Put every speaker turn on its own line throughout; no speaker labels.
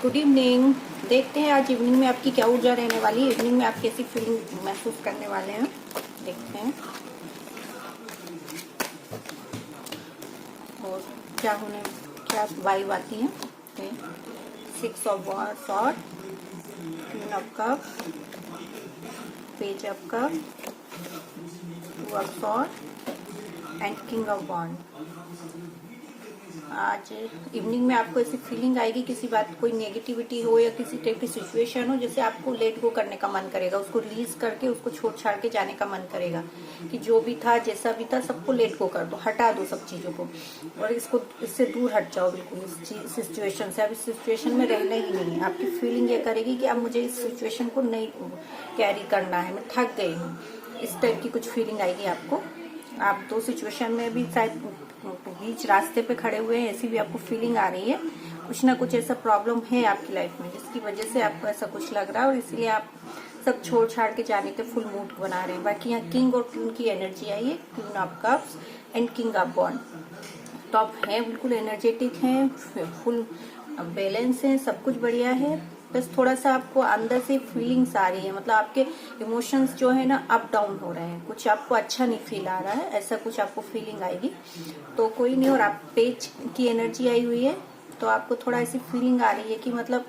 Good evening. देखते हैं आज इवनिंग में आपकी क्या ऊर्जा रहने वाली है। इवनिंग में आप कैसी फीलिंग महसूस करने वाले हैं, देखते हैं। और क्या वाइब आती है। 6 of sword, queen of cup, page of cup, 2 of sword and king of wand. आज इवनिंग में आपको ऐसी फीलिंग आएगी, किसी बात कोई नेगेटिविटी हो या किसी टाइप की सिचुएशन हो जैसे आपको लेट गो करने का मन करेगा, उसको रिलीज करके उसको छोड़ छाड़ के जाने का मन करेगा कि जो भी था जैसा भी था सबको लेट गो कर दो, हटा दो सब चीज़ों को और इससे दूर हट जाओ बिल्कुल इस सिचुएशन से। अब इस सिचुएशन में रहना ही नहीं है। आपकी फीलिंग ये करेगी कि अब मुझे इस सिचुएशन को नहीं कैरी करना है, मैं थक गई हूँ। इस टाइप की कुछ फीलिंग आएगी आपको। आप दो सिचुएशन में भी शायद बीच रास्ते पे खड़े हुए हैं, ऐसी भी आपको फीलिंग आ रही है। कुछ ना कुछ ऐसा प्रॉब्लम है आपकी लाइफ में जिसकी वजह से आपको ऐसा कुछ लग रहा है और इसलिए आप सब छोड़ छाड़ के जाने के फुल मूड बना रहे हैं। बाकी यहाँ किंग और क्वीन की एनर्जी आई है, queen of cups and king of wand. तो आप हैं बिल्कुल एनर्जेटिक हैं, फुल बैलेंस है, सब कुछ बढ़िया है। बस थोड़ा सा आपको अंदर से फीलिंग्स आ रही है, मतलब आपके इमोशंस जो है ना अप डाउन हो रहे हैं, कुछ आपको अच्छा नहीं फील आ रहा है, ऐसा कुछ आपको फीलिंग आएगी। तो कोई नहीं, और आप पेज की एनर्जी आई हुई है तो आपको थोड़ा ऐसी फीलिंग आ रही है कि मतलब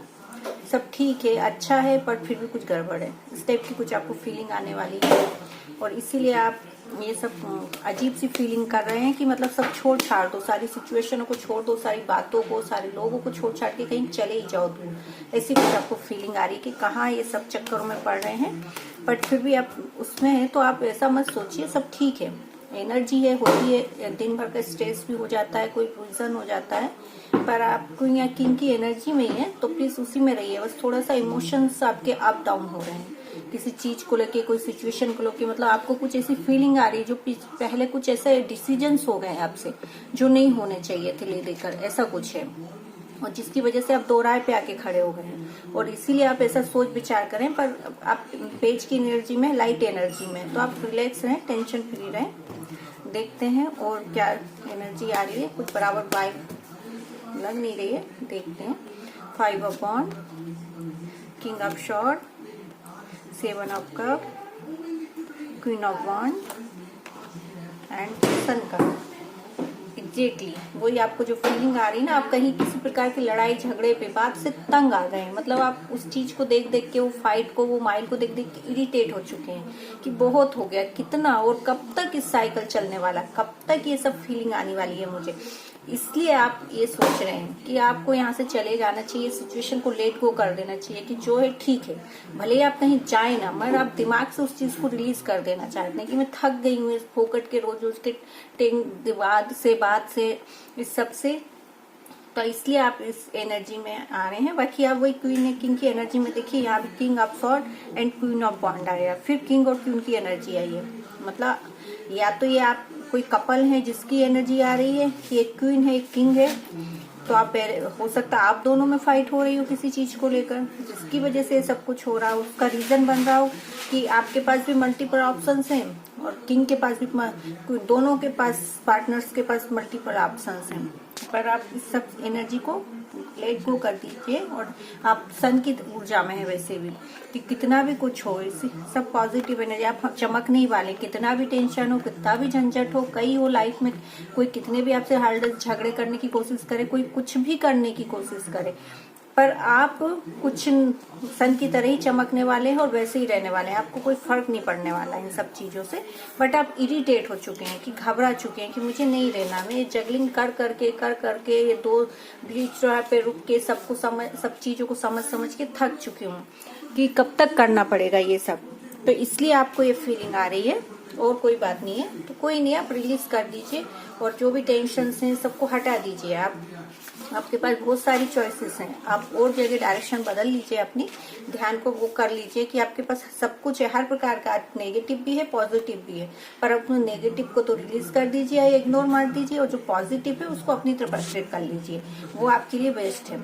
सब ठीक है, अच्छा है, पर फिर भी कुछ गड़बड़ है। इस टाइप की कुछ आपको फीलिंग आने वाली है और इसीलिए आप ये सब अजीब सी फीलिंग कर रहे हैं कि मतलब सब छोड़ छाड़ दो, सारी सिचुएशनों को छोड़ दो, सारी बातों को, सारे लोगों को छोड़ छाड़ के कहीं चले ही जाओ दूर। ऐसी कुछ आपको फीलिंग आ रही है कि कहाँ ये सब चक्करों में पड़ रहे हैं, बट फिर भी आप उसमें हैं तो आप ऐसा मत सोचिए, सब ठीक है। एनर्जी है, होती है, दिन भर का स्ट्रेस भी हो जाता है, कोई पोजिशन हो जाता है, पर आपको यहाँ किंग की एनर्जी में ही है तो प्लीज उसी में रहिए। बस थोड़ा सा इमोशंस आपके अप डाउन हो रहे हैं किसी चीज को लेके, कोई सिचुएशन को लेके, मतलब आपको कुछ ऐसी फीलिंग आ रही है जो पहले कुछ ऐसे डिसीजंस हो गए आपसे जो नहीं होने चाहिए थे ले लेकर, ऐसा कुछ है और जिसकी वजह से आप दो राय पे आके खड़े हो गए हैं और इसीलिए आप ऐसा सोच विचार करें। पर आप पेज की एनर्जी में, लाइट एनर्जी में, तो आप रिलैक्स रहें, टेंशन फ्री रहें। देखते हैं और क्या एनर्जी आ रही है, कुछ बराबर वाइब लग नहीं रही है, देखते हैं। 5 of wand, king of sword, 7 of cup, queen of wand and sun का। एग्जैक्टली वही आपको जो फीलिंग आ रही है ना, आप कहीं किसी प्रकार की लड़ाई झगड़े पे बात से तंग आ गए हैं, मतलब आप उस चीज को देख देख के, वो फाइट को, वो माइल को देख देख के इरिटेट हो चुके हैं कि बहुत हो गया, कितना और कब तक इस साइकिल चलने वाला, कब तक ये सब फीलिंग आने वाली है मुझे। इसलिए आप ये सोच रहे हैं कि आपको यहाँ से चले जाना चाहिए, सिचुएशन को लेट गो कर देना चाहिए कि जो है ठीक है, भले ही आप कहीं जाए ना, मगर आप दिमाग से उस चीज को रिलीज कर देना चाहते हैं कि मैं थक गई हूँ इस फोकट के रोज रोज के बात से इस सब से। तो इसलिए आप इस एनर्जी में आ रहे हैं। बाकी आप वही क्वीन किंग की एनर्जी में देखिए, यहाँ भी king of sword and queen of wand आया, फिर किंग और क्वीन की एनर्जी आई है। मतलब या तो ये आप कोई कपल है जिसकी एनर्जी आ रही है कि एक क्वीन है एक किंग है, तो आप हो सकता है आप दोनों में फाइट हो रही हो किसी चीज को लेकर, जिसकी वजह से सब कुछ हो रहा हो। उसका रीजन बन रहा हो कि आपके पास भी मल्टीपल ऑप्शंस हैं और किंग के पास भी, दोनों के पास, पार्टनर्स के पास मल्टीपल ऑप्शंस हैं। पर आप इस सब एनर्जी को लेट गो कर दीजिए और आप सन की ऊर्जा में है वैसे भी कि कितना भी कुछ हो, इसी सब पॉजिटिव एनर्जी। आप चमकने ही वाले, कितना भी टेंशन हो, कितना भी झंझट हो, कई हो लाइफ में, कोई कितने भी आपसे हर्डल्स झगड़े करने की कोशिश करे, कोई कुछ भी करने की कोशिश करे, पर आप कुछ सन की तरह ही चमकने वाले हैं और वैसे ही रहने वाले हैं। आपको कोई फर्क नहीं पड़ने वाला है इन सब चीजों से। बट आप इरिटेट हो चुके हैं कि घबरा चुके हैं कि मुझे नहीं रहना, मैं जगलिंग कर करके ये दो बीच पे रुक के सब चीजों को समझ के थक चुकी हूँ कि कब तक करना पड़ेगा ये सब। तो इसलिए आपको ये फीलिंग आ रही है और कोई बात नहीं है। तो कोई नहीं, आप रिलीज कर दीजिए और जो भी टेंशन हैं सबको हटा दीजिए। आपके पास बहुत सारी चॉइसेस हैं, आप और जगह डायरेक्शन बदल लीजिए, अपनी ध्यान को वो कर लीजिए कि आपके पास सब कुछ है, हर प्रकार का, नेगेटिव भी है पॉजिटिव भी है, पर अपने नेगेटिव को तो रिलीज कर दीजिए या इग्नोर मार दीजिए और जो पॉजिटिव है उसको अपनी तरफ अट्रैक्ट कर लीजिए, वो आपके लिए बेस्ट है।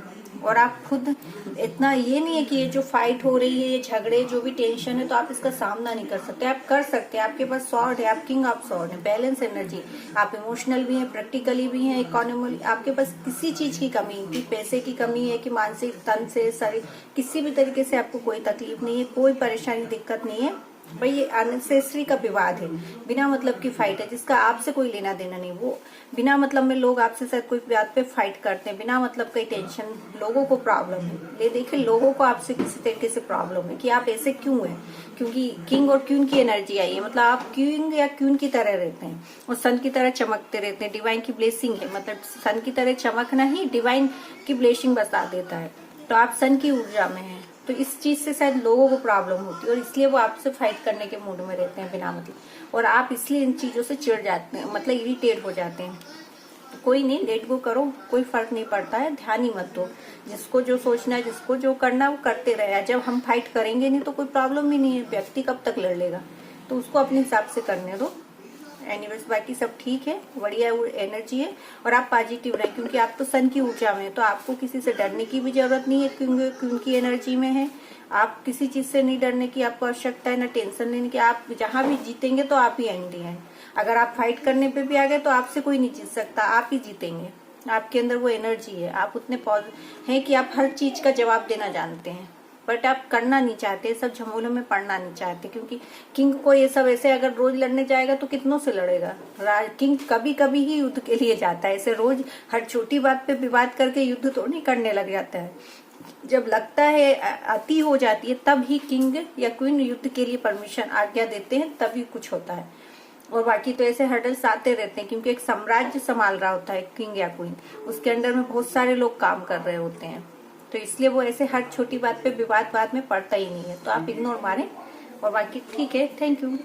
और आप खुद इतना ये नहीं है कि ये जो फाइट हो रही है, ये झगड़े, जो भी टेंशन है, तो आप इसका सामना नहीं कर सकते। आप कर सकते हैं, आपके पास स्वॉर्ड है, आप किंग ऑफ स्वॉर्ड है, बैलेंस एनर्जी, आप इमोशनल भी हैं, प्रैक्टिकली भी हैं, इकोनॉमिकली, आपके पास किसी चीज की कमी, कि पैसे की कमी है, कि मानसिक तन से शरीर, किसी भी तरीके से आपको कोई तकलीफ नहीं है, कोई परेशानी दिक्कत नहीं है। भाई ये अननेसेसरी का विवाद है, बिना मतलब की फाइट है, जिसका आपसे कोई लेना देना नहीं। वो बिना मतलब में लोग आपसे शायद कोई बात पे फाइट करते हैं, बिना मतलब का टेंशन, लोगों को प्रॉब्लम है। ये देखिए, लोगों को आपसे किसी तरीके से प्रॉब्लम है कि आप ऐसे क्यों हैं, क्योंकि किंग और क्वीन की एनर्जी आई है, मतलब आप किंग या क्वीन की तरह रहते हैं और सन की तरह चमकते रहते हैं। डिवाइन की ब्लेसिंग है, मतलब सन की तरह चमकना ही डिवाइन की ब्लेसिंग बता देता है। तो आप सन की ऊर्जा में हैं, तो इस चीज से शायद लोगों को प्रॉब्लम होती है और इसलिए वो आपसे फाइट करने के मूड में रहते हैं बिना मतलब, और आप इसलिए इन चीजों से चिढ़ जाते हैं, मतलब इरिटेट हो जाते हैं। तो कोई नहीं, लेट गो करो, कोई फर्क नहीं पड़ता है, ध्यान ही मत दो। जिसको जो सोचना है, जिसको जो करना है, वो करते रहे। जब हम फाइट करेंगे नहीं तो कोई प्रॉब्लम ही नहीं है, व्यक्ति कब तक लड़ लेगा, तो उसको अपने हिसाब से करने दो। एनीवेज बाकी सब ठीक है, बढ़िया एनर्जी है और आप पॉजिटिव रहें, क्योंकि आप तो सन की ऊर्जा में है, तो आपको किसी से डरने की भी जरूरत नहीं है, क्योंकि उनकी एनर्जी में है। आप किसी चीज से नहीं डरने की आपको आवश्यकता है, ना टेंशन लेने की। आप जहां भी जीतेंगे तो आप ही आएंगे हैं। अगर आप फाइट करने पे भी आ गए तो आपसे कोई नहीं जीत सकता, आप ही जीतेंगे। आपके अंदर वो एनर्जी है, आप उतने हैं कि आप हर चीज का जवाब देना जानते हैं, बट आप करना नहीं चाहते, सब झमेलों में पड़ना नहीं चाहते, क्योंकि किंग को ये सब ऐसे अगर रोज लड़ने जाएगा तो कितनों से लड़ेगा। किंग कभी कभी ही युद्ध के लिए जाता है, ऐसे रोज हर छोटी बात पे विवाद करके युद्ध तो नहीं करने लग जाता है। जब लगता है, अति हो जाती है, तब ही किंग या क्वीन युद्ध के लिए परमिशन, आज्ञा देते हैं, तभी कुछ होता है। और बाकी तो ऐसे हर्डल्स आते रहते हैं, क्योंकि एक साम्राज्य संभाल रहा होता है किंग या क्वीन, उसके अंडर में बहुत सारे लोग काम कर रहे होते हैं, तो इसलिए वो ऐसे हर छोटी बात पे विवाद में पड़ता ही नहीं है। तो आप इग्नोर मारें और बाकी ठीक है। Thank you.